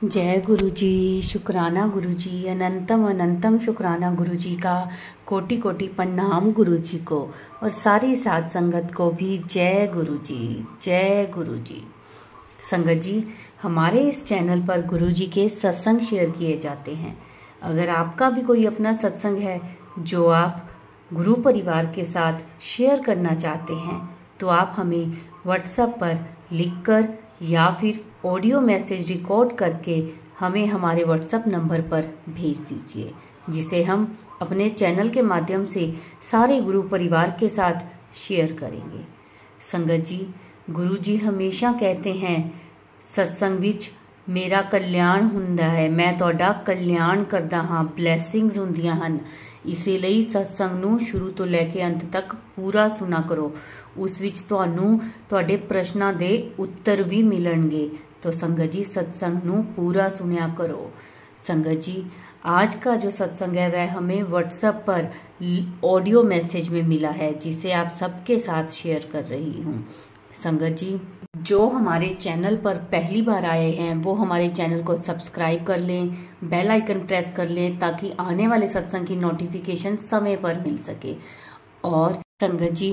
जय गुरु जी। शुक्राना गुरु जी, अनंतम अनंतम शुक्राना गुरु जी का। कोटि कोटि प्रणाम गुरु जी को और सारी साध संगत को भी जय गुरु जी, जय गुरु जी। संगत जी, हमारे इस चैनल पर गुरु जी के सत्संग शेयर किए जाते हैं। अगर आपका भी कोई अपना सत्संग है जो आप गुरु परिवार के साथ शेयर करना चाहते हैं तो आप हमें व्हाट्सएप पर लिखकर या फिर ऑडियो मैसेज रिकॉर्ड करके हमें हमारे व्हाट्सएप नंबर पर भेज दीजिए, जिसे हम अपने चैनल के माध्यम से सारे गुरु परिवार के साथ शेयर करेंगे। संगत जी, गुरु जी हमेशा कहते हैं सत्संग विच मेरा कल्याण हुंदा है, मैं ਤੁਹਾਡਾ कल्याण करदा हाँ, ब्लैसिंग्स ਹੁੰਦੀਆਂ ਹਨ। ਇਸੇ ਲਈ ਸਤਸੰਗ ਨੂੰ ਸ਼ੁਰੂ ਤੋਂ ਲੈ ਕੇ ਅੰਤ ਤੱਕ ਪੂਰਾ ਸੁਣਾ ਕਰੋ। ਉਸ ਵਿੱਚ ਤੁਹਾਨੂੰ ਤੁਹਾਡੇ ਪ੍ਰਸ਼ਨਾਂ ਦੇ ਉੱਤਰ ਵੀ ਮਿਲਣਗੇ। तो संगत जी, सत्संग ਨੂੰ पूरा सुनया करो। संगत जी, आज का जो सत्संग है वह हमें व्हाट्सएप पर ऑडियो मैसेज में मिला है, जिसे आप सबके साथ शेयर कर रही हूँ। संगत जी, जो हमारे चैनल पर पहली बार आए हैं वो हमारे चैनल को सब्सक्राइब कर लें, बेल आइकन प्रेस कर लें ताकि आने वाले सत्संग की नोटिफिकेशन समय पर मिल सके। और संगत जी,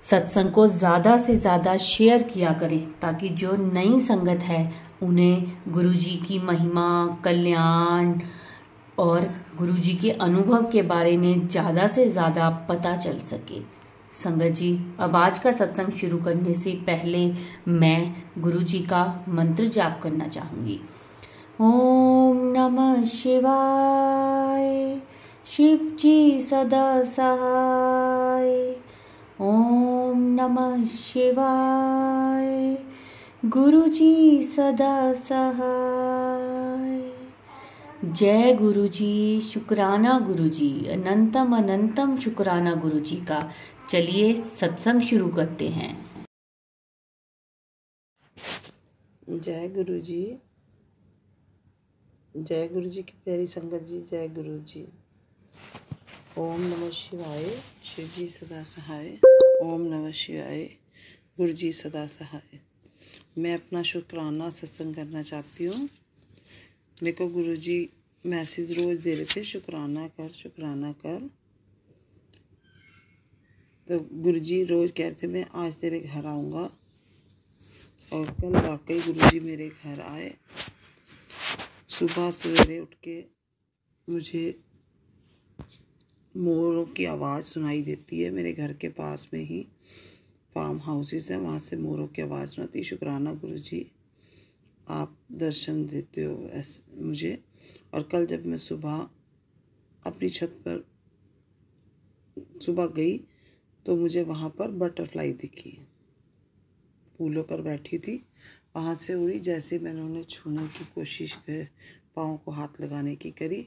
सत्संग को ज़्यादा से ज़्यादा शेयर किया करें ताकि जो नई संगत है उन्हें गुरुजी की महिमा, कल्याण और गुरुजी के अनुभव के बारे में ज़्यादा से ज़्यादा पता चल सके। संगत जी, अब आज का सत्संग शुरू करने से पहले मैं गुरुजी का मंत्र जाप करना चाहूँगी। ओम नमः शिवाय, शिव जी सदा सहाय। ओम नमः शिवाय, गुरु जी सदा सहाय। जय गुरु जी, शुक्राना गुरु जी, अनंतम अनंतम शुक्राना गुरु जी का। चलिए सत्संग शुरू करते हैं। जय गुरु जी, जय गुरु जी की प्यारी संगत जी, जय गुरु जी। ओम नमः शिवाय, शिव जी सदा सहाय। ओम नमः शिवाय, गुरु जी सदा सहाय। मैं अपना शुक्राना सत्संग करना चाहती हूँ। मेरे को गुरु जी मैसेज रोज़ दे रहे थे, शुक्राना कर, शुक्राना कर। तो गुरु जी रोज़ कह रहे थे मैं आज तेरे घर आऊँगा, और कल वाकई गुरु जी मेरे घर आए। सुबह सवेरे उठ के मुझे मोरों की आवाज़ सुनाई देती है। मेरे घर के पास में ही फार्म हाउसेस हैं, वहाँ से मोरों की आवाज़ सुनाती। शुक्राना गुरु जी, आप दर्शन देते हो ऐसे मुझे। और कल जब मैं सुबह अपनी छत पर सुबह गई तो मुझे वहाँ पर बटरफ्लाई दिखी, फूलों पर बैठी थी, वहाँ से उड़ी। जैसे मैंने उन्हें छूने की कोशिश कर, पाँव को हाथ लगाने की करी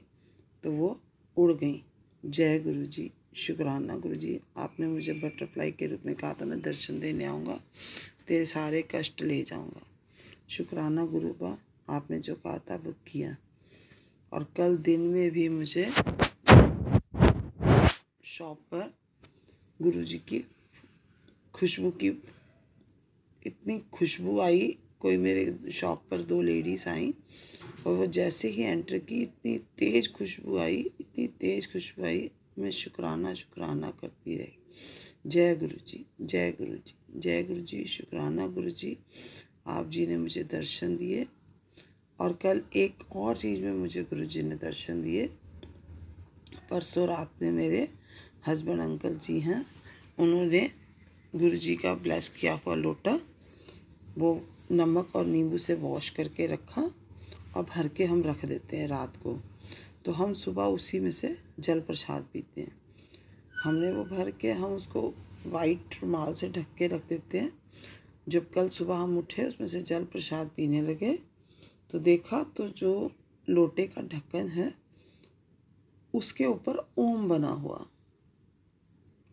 तो वो उड़ गई। जय गुरु जी, शुक्राना गुरु जी, आपने मुझे बटरफ्लाई के रूप में कहा था मैं दर्शन देने आऊँगा, तेरे सारे कष्ट ले जाऊँगा। शुक्राना गुरु बा, आपने जो कहा था वो किया। और कल दिन में भी मुझे शॉप पर गुरु जी की खुशबू की इतनी खुशबू आई। कोई मेरे शॉप पर 2 लेडीज़ आई और वो जैसे ही एंटर की इतनी तेज़ खुशबू आई, इतनी तेज़ खुशबू आई, मैं शुक्राना शुक्राना करती रही। जय गुरु जी, जय गुरु जी, जय गुरु जी, शुक्राना गुरु जी, आप जी ने मुझे दर्शन दिए। और कल एक और चीज़ में मुझे गुरु जी ने दर्शन दिए। परसों रात में मेरे हस्बैंड अंकल जी हैं, उन्होंने गुरु जी का ब्लेस किया हुआ लोटा वो नमक और नींबू से वॉश करके रखा और भर के हम रख देते हैं रात को। तो हम सुबह उसी में से जल प्रसाद पीते हैं। हमने वो भर के हम उसको वाइट रुमाल से ढक के रख देते हैं। जब कल सुबह हम उठे उसमें से जल प्रसाद पीने लगे तो देखा तो जो लोटे का ढक्कन है उसके ऊपर ओम बना हुआ,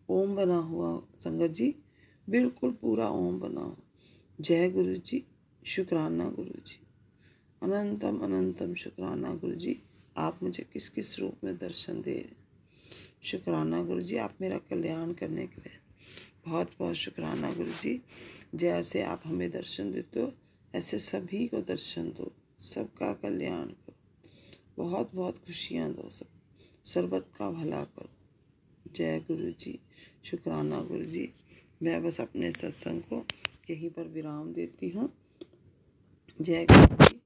ओम बना हुआ संगत जी, बिल्कुल पूरा ओम बना हुआ। जय गुरु जी, शुक्राना गुरु जी, अनंतम अनंतम शुक्राना गुरु जी, आप मुझे किस किस रूप में दर्शन दे रहे। शुक्राना गुरु जी, आप मेरा कल्याण करने के लिए बहुत बहुत शुक्राना गुरु जी। जैसे आप हमें दर्शन देते हो ऐसे सभी को दर्शन दो, सबका कल्याण करो, बहुत बहुत खुशियाँ दो, सब सर्बत का भला करो। जय गुरु जी, शुक्राना गुरु जी। मैं बस अपने सत्संग को यहीं पर विराम देती हूँ। जय गुरु जी।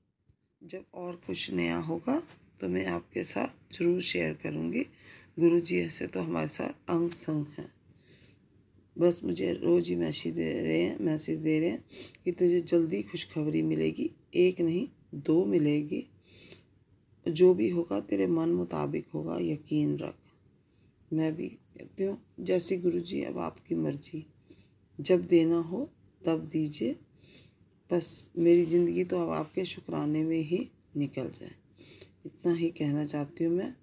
जब और कुछ नया होगा तो मैं आपके साथ ज़रूर शेयर करूँगी। गुरु जी ऐसे तो हमारे साथ अंग संग हैं। बस मुझे रोज़ ही मैसेज दे रहे हैं कि तुझे जल्दी खुशखबरी मिलेगी, एक नहीं 2 मिलेगी। जो भी होगा तेरे मन मुताबिक होगा, यकीन रख। मैं भी कहती हूँ जैसी गुरु जी अब आपकी मर्जी, जब देना हो तब दीजिए। बस मेरी ज़िंदगी तो अब आपके शुक्राने में ही निकल जाए, इतना ही कहना चाहती हूँ मैं।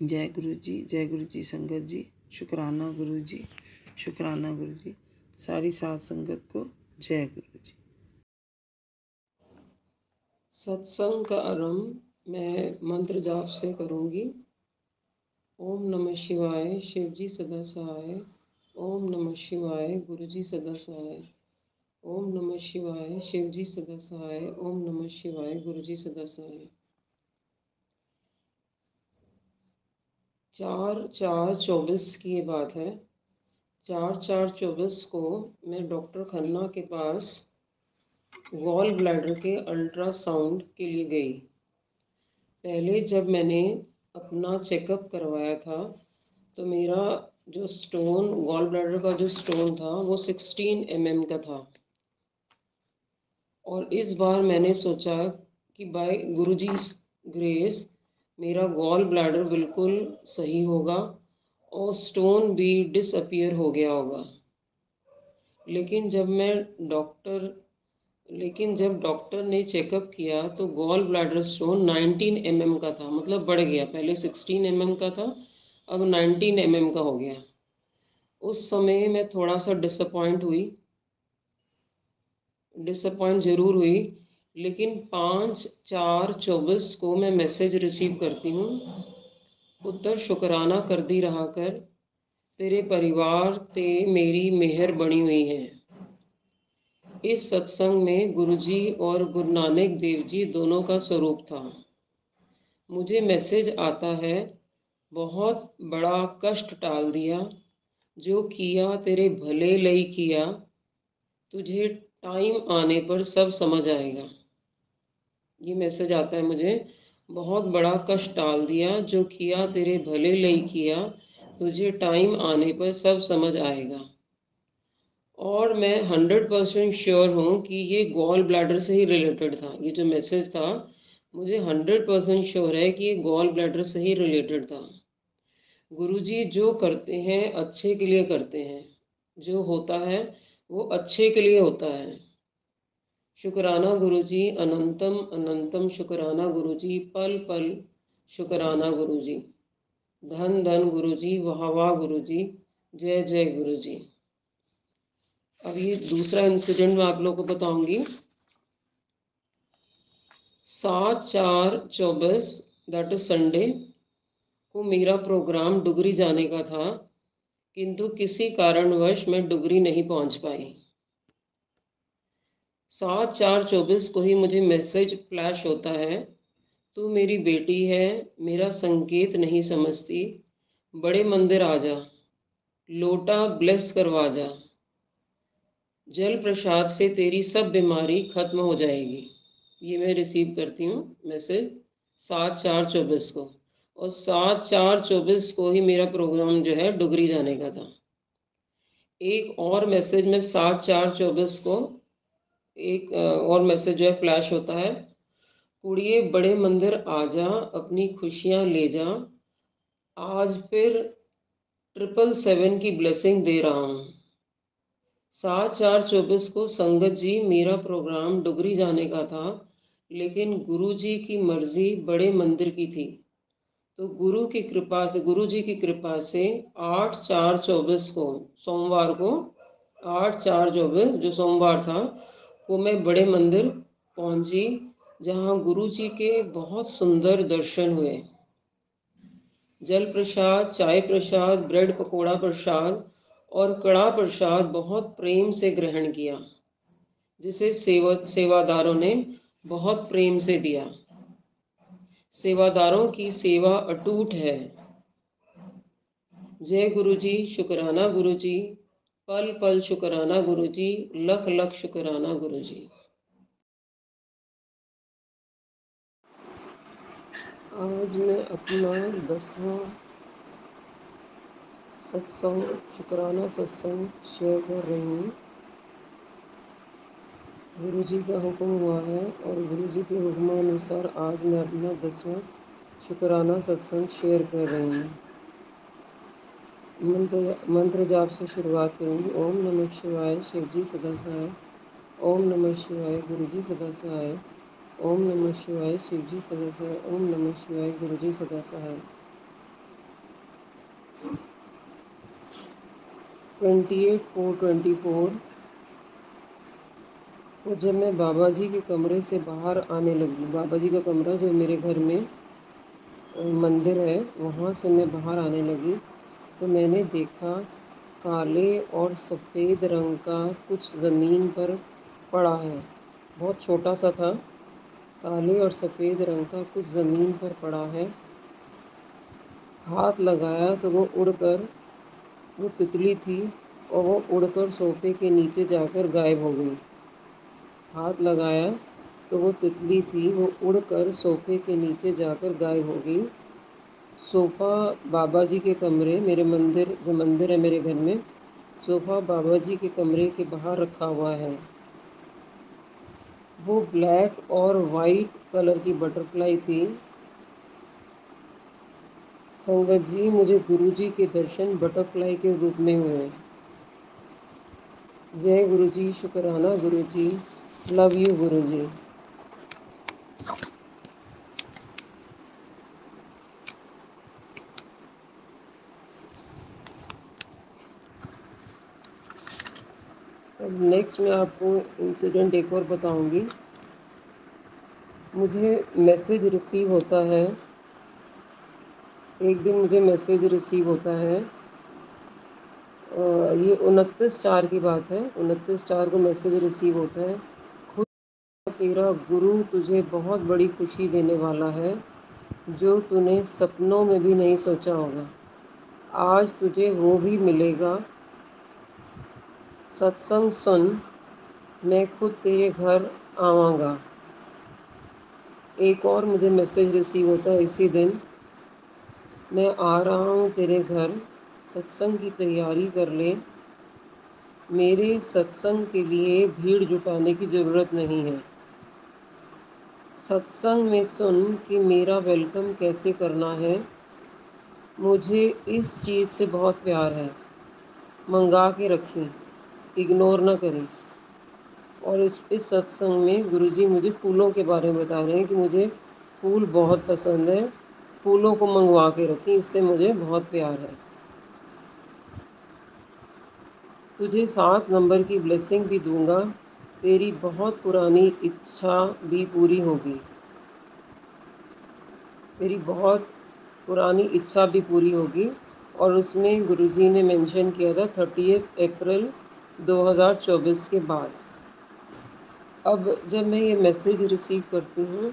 जय गुरु जी, जय गुरु जी संगत जी। शुक्राना गुरु जी, शुक्राना गुरु जी। सारी साथ संगत को जय गुरु जी। सत्संग का आरंभ मैं मंत्र जाप से करूँगी। ओम नमः शिवाय, शिव जी सदा सहाय। ओम नमः शिवाय, गुरु जी सदा सहाय। ओम नमः शिवाय, शिव जी सदा सहाय। ओम नमः शिवाय, गुरु जी सदा सहाय। 4/4/24 की ये बात है। 4/4/24 को मैं डॉक्टर खन्ना के पास गॉल ब्लैडर के अल्ट्रासाउंड के लिए गई। पहले जब मैंने अपना चेकअप करवाया था तो मेरा जो स्टोन, गॉल ब्लैडर का जो स्टोन था वो 16 mm का था। और इस बार मैंने सोचा कि बाय गुरुजी ग्रेस मेरा गॉल ब्लैडर बिल्कुल सही होगा और स्टोन भी डिसअपियर हो गया होगा। लेकिन जब डॉक्टर ने चेकअप किया तो गॉल ब्लैडर स्टोन 19 mm का था, मतलब बढ़ गया। पहले 16 mm का था, अब 19 mm का हो गया। उस समय मैं थोड़ा सा डिसअपॉइंट ज़रूर हुई। लेकिन 5/4/24 को मैं मैसेज रिसीव करती हूँ, पुत्र शुक्राना कर दी रहा कर, तेरे परिवार ते मेरी मेहर बनी हुई है। इस सत्संग में गुरुजी और गुरु नानक देव जी दोनों का स्वरूप था। मुझे मैसेज आता है, बहुत बड़ा कष्ट टाल दिया, जो किया तेरे भले लई किया, तुझे टाइम आने पर सब समझ आएगा। ये मैसेज आता है मुझे, बहुत बड़ा कष्ट टाल दिया, जो किया तेरे भले लई किया, तुझे टाइम आने पर सब समझ आएगा। और मैं 100% श्योर हूँ कि ये गॉल ब्लैडर से ही रिलेटेड था। ये जो मैसेज था, मुझे 100% श्योर है कि ये गॉल ब्लैडर से ही रिलेटेड था। गुरुजी जो करते हैं अच्छे के लिए करते हैं, जो होता है वो अच्छे के लिए होता है। शुक्राना गुरुजी, अनंतम अनंतम शुक्राना गुरुजी, पल पल शुक्राना गुरुजी। धन धन गुरुजी, वाह वाह गुरुजी, जय जय गुरुजी। अब ये दूसरा इंसिडेंट मैं आप लोगों को बताऊंगी। 7/4/24 दैट इज संडे को मेरा प्रोग्राम डुगरी जाने का था, किंतु किसी कारणवश मैं डुगरी नहीं पहुंच पाई। 7/4/24 को ही मुझे मैसेज फ्लैश होता है, तू मेरी बेटी है, मेरा संकेत नहीं समझती, बड़े मंदिर आ जा, लोटा ब्लेस करवा जा, जल प्रसाद से तेरी सब बीमारी खत्म हो जाएगी। ये मैं रिसीव करती हूँ मैसेज 7/4/24 को। और 7/4/24 को ही मेरा प्रोग्राम जो है डुगरी जाने का था। एक और मैसेज में 7/4/24 को एक और मैसेज जो है फ्लैश होता है, कुड़िए बड़े मंदिर आ जा, अपनी खुशियाँ ले जा, आज फिर 777 की ब्लेसिंग दे रहा हूँ। 7/4/24 को संगत जी मेरा प्रोग्राम डुगरी जाने का था, लेकिन गुरु जी की मर्जी बड़े मंदिर की थी। तो गुरु जी की कृपा से 8/4/24 को, सोमवार को 8/4/24 जो सोमवार था, को मैं बड़े मंदिर पहुंची, जहां गुरु जी के बहुत सुंदर दर्शन हुए। जल प्रसाद, चाय प्रसाद, ब्रेड पकोड़ा प्रसाद और कड़ा प्रसाद बहुत प्रेम से ग्रहण किया, जिसे सेवादारों ने बहुत प्रेम से दिया। सेवादारों की सेवा अटूट है। जय गुरु जी, शुक्राना गुरु जी, पल पल शुक्राना गुरु जी, लख लख शुक्राना गुरु जी। आज मैं अपना 10वां सत्संग, शुक्राना सत्संग शेयर कर रही हूँ। गुरु जी का हुक्म हुआ है और गुरु जी के हुक्मानुसार आज मैं अपना 10वां शुक्राना सत्संग शेयर कर रही हूँ। मंत्र जाप से शुरुआत करूँगी। ओम नमः शिवाय, शिव जी सदा सहाय। ओम नमः शिवाय, गुरु जी सदा सहाय। ओम नमः शिवाय, शिव जी सदा सहाय। ओम नमः शिवाय, गुरु जी सदा सहाय। 28/4/24 और जब मैं बाबा जी के कमरे से बाहर आने लगी, बाबा जी का कमरा जो मेरे घर में मंदिर है, वहाँ से मैं बाहर आने लगी तो मैंने देखा काले और सफ़ेद रंग का कुछ ज़मीन पर पड़ा है। बहुत छोटा सा था, काले और सफ़ेद रंग का कुछ ज़मीन पर पड़ा है। हाथ लगाया तो वो उड़कर, वो तितली थी और वो उड़कर सोफे के नीचे जाकर गायब हो गई। हाथ लगाया तो वो तितली थी, वो उड़कर सोफे के नीचे जाकर गायब हो गई। सोफ़ा बाबा जी के कमरे, मेरे मंदिर जो मंदिर है मेरे घर में, सोफ़ा बाबा जी के कमरे के बाहर रखा हुआ है। वो ब्लैक और वाइट कलर की बटरफ्लाई थी। संगत जी, मुझे गुरु जी के दर्शन बटरफ्लाई के रूप में हुए। जय गुरु जी, शुक्राना गुरु जी, लव यू गुरु जी। अब नेक्स्ट मैं आपको इंसिडेंट एक और बताऊंगी। मुझे मैसेज रिसीव होता है, एक दिन मुझे मैसेज रिसीव होता है, ये 29/4 की बात है। 29/4 को मैसेज रिसीव होता है, खुद तेरा गुरु तुझे बहुत बड़ी खुशी देने वाला है जो तूने सपनों में भी नहीं सोचा होगा। आज तुझे वो भी मिलेगा। सत्संग सुन, मैं खुद तेरे घर आवांगा। एक और मुझे मैसेज रिसीव होता है इसी दिन, मैं आ रहा हूँ तेरे घर, सत्संग की तैयारी कर ले। मेरे सत्संग के लिए भीड़ जुटाने की ज़रूरत नहीं है। सत्संग में सुन कि मेरा वेलकम कैसे करना है। मुझे इस चीज़ से बहुत प्यार है, मंगा के रखें, इग्नोर ना करें। और इस सत्संग में गुरुजी मुझे फूलों के बारे में बता रहे हैं कि मुझे फूल बहुत पसंद है, फूलों को मंगवा के रखें, इससे मुझे बहुत प्यार है। तुझे 7 नंबर की ब्लेसिंग भी दूंगा, तेरी बहुत पुरानी इच्छा भी पूरी होगी। तेरी बहुत पुरानी इच्छा भी पूरी होगी। और उसमें गुरुजी ने मेंशन किया था 30 अप्रैल 2024 के बाद। अब जब मैं ये मैसेज रिसीव करती हूँ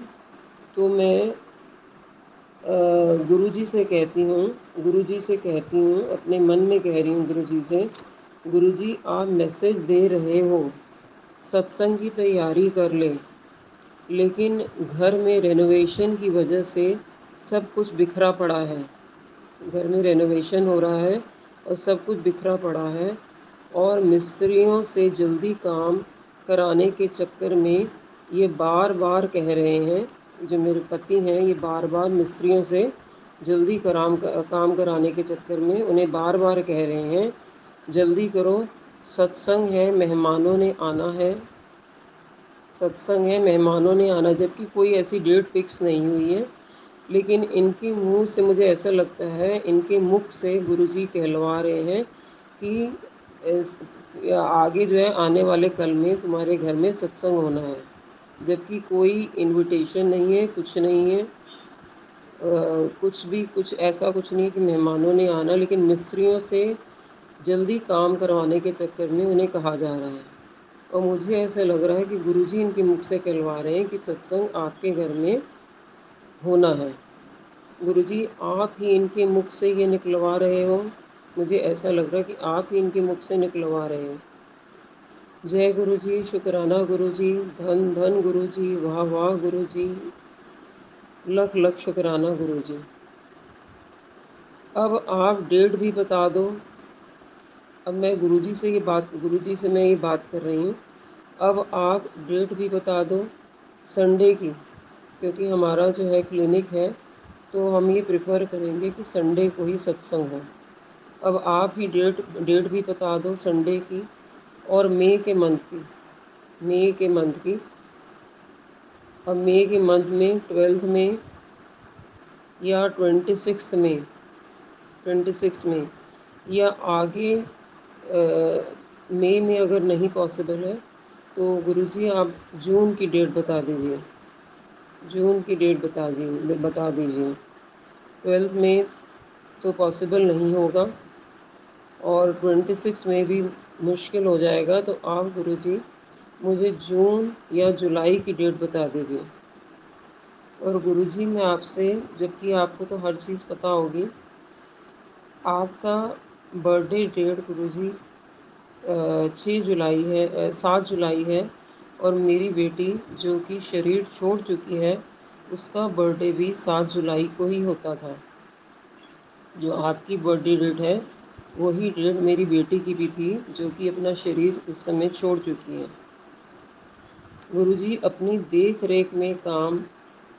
तो मैं गुरुजी से कहती हूँ, अपने मन में कह रही हूँ गुरुजी से, गुरुजी आप मैसेज दे रहे हो, सत्संग की तैयारी कर ले, लेकिन घर में रेनोवेशन की वजह से सब कुछ बिखरा पड़ा है। घर में रेनोवेशन हो रहा है और सब कुछ बिखरा पड़ा है और मिस्त्रियों से जल्दी काम कराने के चक्कर में ये बार बार कह रहे हैं, जो मेरे पति हैं, ये बार बार मिस्त्रियों से जल्दी काम कराने के चक्कर में उन्हें बार बार कह रहे हैं जल्दी करो, सत्संग है, मेहमानों ने आना है, सत्संग है, मेहमानों ने आना, जबकि कोई ऐसी डेट फिक्स नहीं हुई है। लेकिन इनके मुंह से मुझे ऐसा लगता है, इनके मुख से गुरुजी कहलवा रहे हैं कि आगे जो है आने वाले कल में तुम्हारे घर में सत्संग होना है, जबकि कोई इनविटेशन नहीं है, कुछ नहीं है, कुछ ऐसा कुछ नहीं है कि मेहमानों ने आना, लेकिन मिस्त्रियों से जल्दी काम करवाने के चक्कर में उन्हें कहा जा रहा है। और मुझे ऐसा लग रहा है कि गुरुजी इनके मुख से कहलवा रहे हैं कि सत्संग आपके घर में होना है। गुरुजी आप ही इनके मुख से ये निकलवा रहे हो। मुझे ऐसा लग रहा है कि आप ही इनके मुख से निकलवा रहे हो। जय गुरुजी, शुक्राना गुरुजी, धन धन गुरुजी, वाह वाह गुरुजी, लख लख शुक्राना गुरुजी। अब आप डेट भी बता दो। अब मैं गुरुजी से मैं ये बात कर रही हूँ। अब आप डेट भी बता दो संडे की, क्योंकि हमारा जो है क्लिनिक है, तो हम ये प्रेफर करेंगे कि संडे को ही सत्संग हो। अब आप ही डेट भी बता दो संडे की, और मई के मंथ की। अब मई के मंथ में 12 में या 26 में या आगे मई में अगर नहीं पॉसिबल है तो गुरुजी आप जून की डेट बता दीजिए। जून की डेट बता दीजिए। 12 में तो पॉसिबल नहीं होगा और 26 में भी मुश्किल हो जाएगा, तो आप गुरुजी मुझे जून या जुलाई की डेट बता दीजिए। और गुरुजी मैं आपसे, जबकि आपको तो हर चीज़ पता होगी, आपका बर्थडे डेट गुरुजी 7 जुलाई है, और मेरी बेटी जो कि शरीर छोड़ चुकी है उसका बर्थडे भी 7 जुलाई को ही होता था। जो आपकी बर्थडे डेट है वही डेट मेरी बेटी की भी थी, जो कि अपना शरीर इस समय छोड़ चुकी है। गुरुजी अपनी देख रेख में काम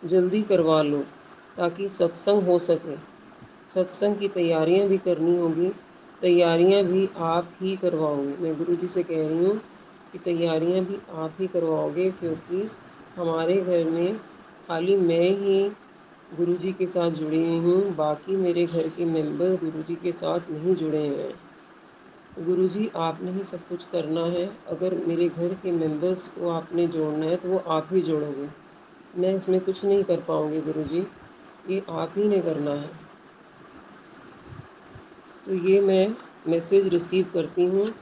जल्दी करवा लो ताकि सत्संग हो सके। सत्संग की तैयारियां भी करनी होगी, तैयारियां भी आप ही करवाओगे। मैं गुरुजी से कह रही हूँ कि तैयारियां भी आप ही करवाओगे, क्योंकि हमारे घर में खाली मैं ही गुरुजी के साथ जुड़ी हुई हूँ, बाकी मेरे घर के मेंबर गुरुजी के साथ नहीं जुड़े हुए हैं। गुरुजी आपने ही सब कुछ करना है। अगर मेरे घर के मेंबर्स को आपने जोड़ना है तो वो आप ही जोड़ोगे, मैं इसमें कुछ नहीं कर पाऊँगी गुरुजी, ये आप ही ने करना है। तो ये मैं मैसेज रिसीव करती हूँ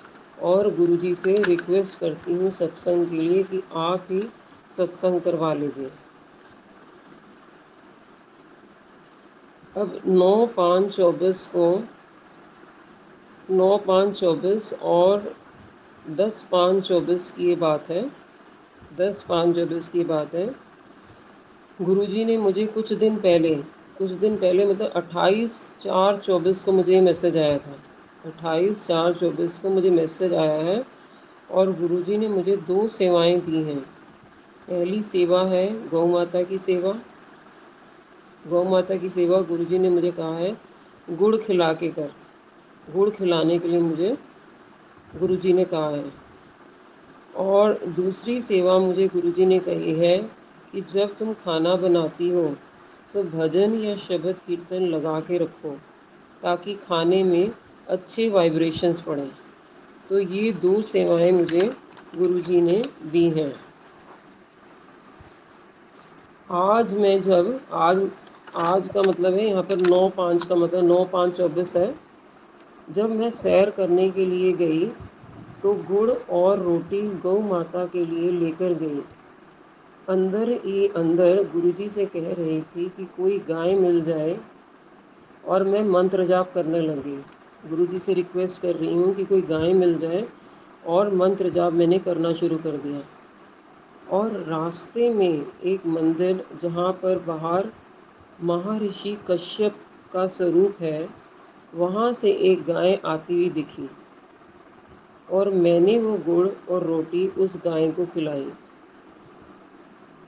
और गुरुजी से रिक्वेस्ट करती हूँ सत्संग के लिए कि आप ही सत्संग करवा लीजिए। अब 9/5/24 और 10/5/24 की ये बात है। 10/5/24 की बात है। गुरुजी ने मुझे कुछ दिन पहले मतलब 28/4/24 को मुझे ये मैसेज आया था। 28/4/24 को मुझे मैसेज आया है और गुरुजी ने मुझे 2 सेवाएं दी हैं। पहली सेवा है गौ माता की सेवा। गौ माता की सेवा गुरुजी ने मुझे कहा है गुड़ खिला के कर। गुड़ खिलाने के लिए मुझे गुरुजी ने कहा है। और दूसरी सेवा मुझे गुरुजी ने कही है कि जब तुम खाना बनाती हो तो भजन या शब्द कीर्तन लगा के रखो ताकि खाने में अच्छे वाइब्रेशंस पड़ें। तो ये 2 सेवाएं मुझे गुरुजी ने दी हैं। आज का मतलब है यहाँ पर 9/5 का मतलब 9/5/24 है। जब मैं सैर करने के लिए गई तो गुड़ और रोटी गौ माता के लिए लेकर गई। अंदर गुरुजी से कह रही थी कि कोई गाय मिल जाए, और मैं मंत्र जाप करने लगी। गुरुजी से रिक्वेस्ट कर रही हूँ कि कोई गाय मिल जाए, और मंत्र जाप मैंने करना शुरू कर दिया। और रास्ते में एक मंदिर जहाँ पर बाहर महर्षि कश्यप का स्वरूप है, वहाँ से एक गाय आती हुई दिखी और मैंने वो गुड़ और रोटी उस गाय को खिलाई।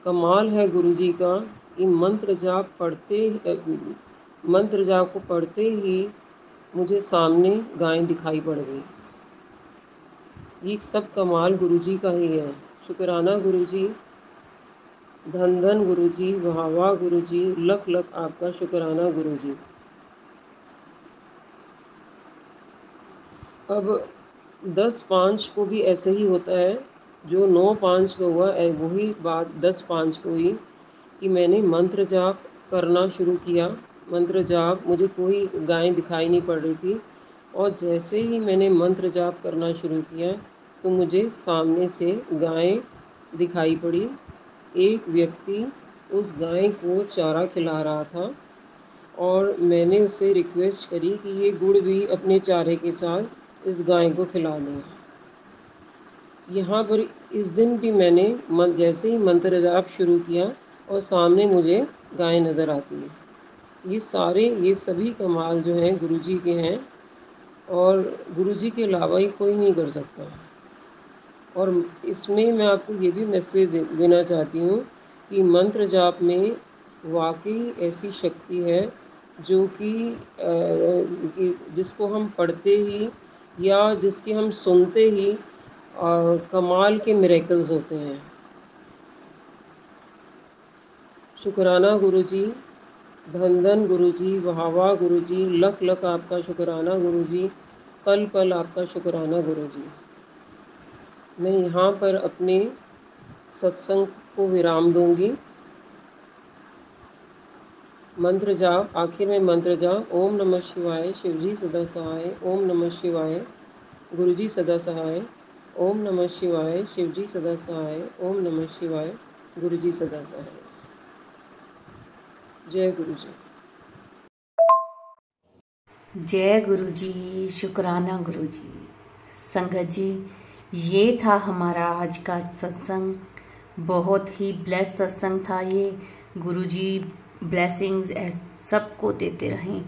कमाल है गुरुजी का कि मंत्र जाप को पढ़ते ही मुझे सामने गाय दिखाई पड़ गई। ये सब कमाल गुरुजी का ही है। शुक्राना गुरुजी, धन धन गुरुजी, वाह वाह गुरुजी, लख लख आपका शुक्राना गुरुजी। अब 10/5 को भी ऐसे ही होता है, जो 9/5 को हुआ वही बात 10/5 को हुई कि मैंने मंत्र जाप करना शुरू किया। मंत्र जाप, मुझे कोई गाय दिखाई नहीं पड़ रही थी, और जैसे ही मैंने मंत्र जाप करना शुरू किया तो मुझे सामने से गाय दिखाई पड़ी। एक व्यक्ति उस गाय को चारा खिला रहा था और मैंने उससे रिक्वेस्ट करी कि ये गुड़ भी अपने चारे के साथ इस गाय को खिला दें। यहाँ पर इस दिन भी मैंने जैसे ही मंत्र जाप शुरू किया और सामने मुझे गाय नज़र आती है। ये सभी कमाल जो हैं गुरुजी के हैं और गुरुजी के अलावा ही कोई नहीं कर सकता। और इसमें मैं आपको ये भी मैसेज देना चाहती हूँ कि मंत्र जाप में वाकई ऐसी शक्ति है जो कि जिसको हम पढ़ते ही या जिसकी हम सुनते ही कमाल के मिरेकल्स होते हैं। शुक्राना गुरुजी, धन धन गुरुजी, वाह वाह गुरुजी, लख लख आपका शुक्राना गुरुजी, पल पल आपका शुक्राना गुरुजी। मैं यहाँ पर अपने सत्संग को विराम दूंगी। मंत्र जाप, आखिर में मंत्र जाप, ओम नमः शिवाय, शिवजी सदा सहाय, ओम नमः शिवाय, गुरुजी सदा सहाय, ओम नमः शिवाय, शिवजी सदा सहाय, ओम नमः शिवाय, गुरुजी सदा सहाय। जय गुरुजी। जय गुरुजी, शुक्राना गुरुजी। संगत जी, ये था हमारा आज का सत्संग। बहुत ही ब्लेस सत्संग था ये। गुरुजी ब्लेसिंग्स सबको देते रहें,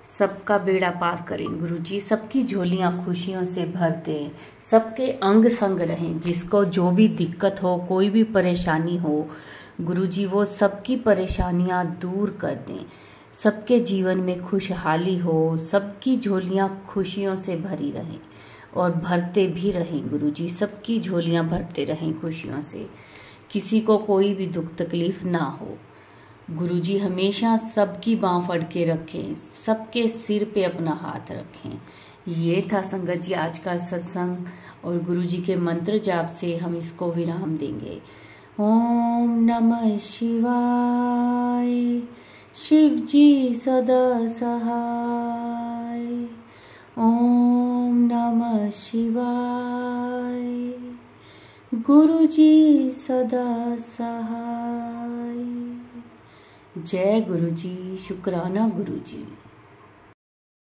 सबका बेड़ा पार करें गुरुजी, सबकी झोलियां खुशियों से भर दें, सबके अंग संग रहें। जिसको जो भी दिक्कत हो, कोई भी परेशानी हो, गुरुजी वो सबकी परेशानियां दूर कर दें। सबके जीवन में खुशहाली हो, सबकी झोलियां खुशियों से भरी रहें और भरते भी रहें गुरुजी, सबकी झोलियां भरते रहें खुशियों से। किसी को कोई भी दुख तकलीफ ना हो। गुरुजी हमेशा सबकी बाँह फड़ के रखें, सबके सिर पे अपना हाथ रखें। ये था संगत जी आज का सत्संग और गुरुजी के मंत्र जाप से हम इसको विराम देंगे। ओम नमः शिवाय, शिवजी सदा सहाय। ओम नमः शिवाय, गुरुजी सदा सहाय। जय गुरुजी, शुक्राना गुरुजी।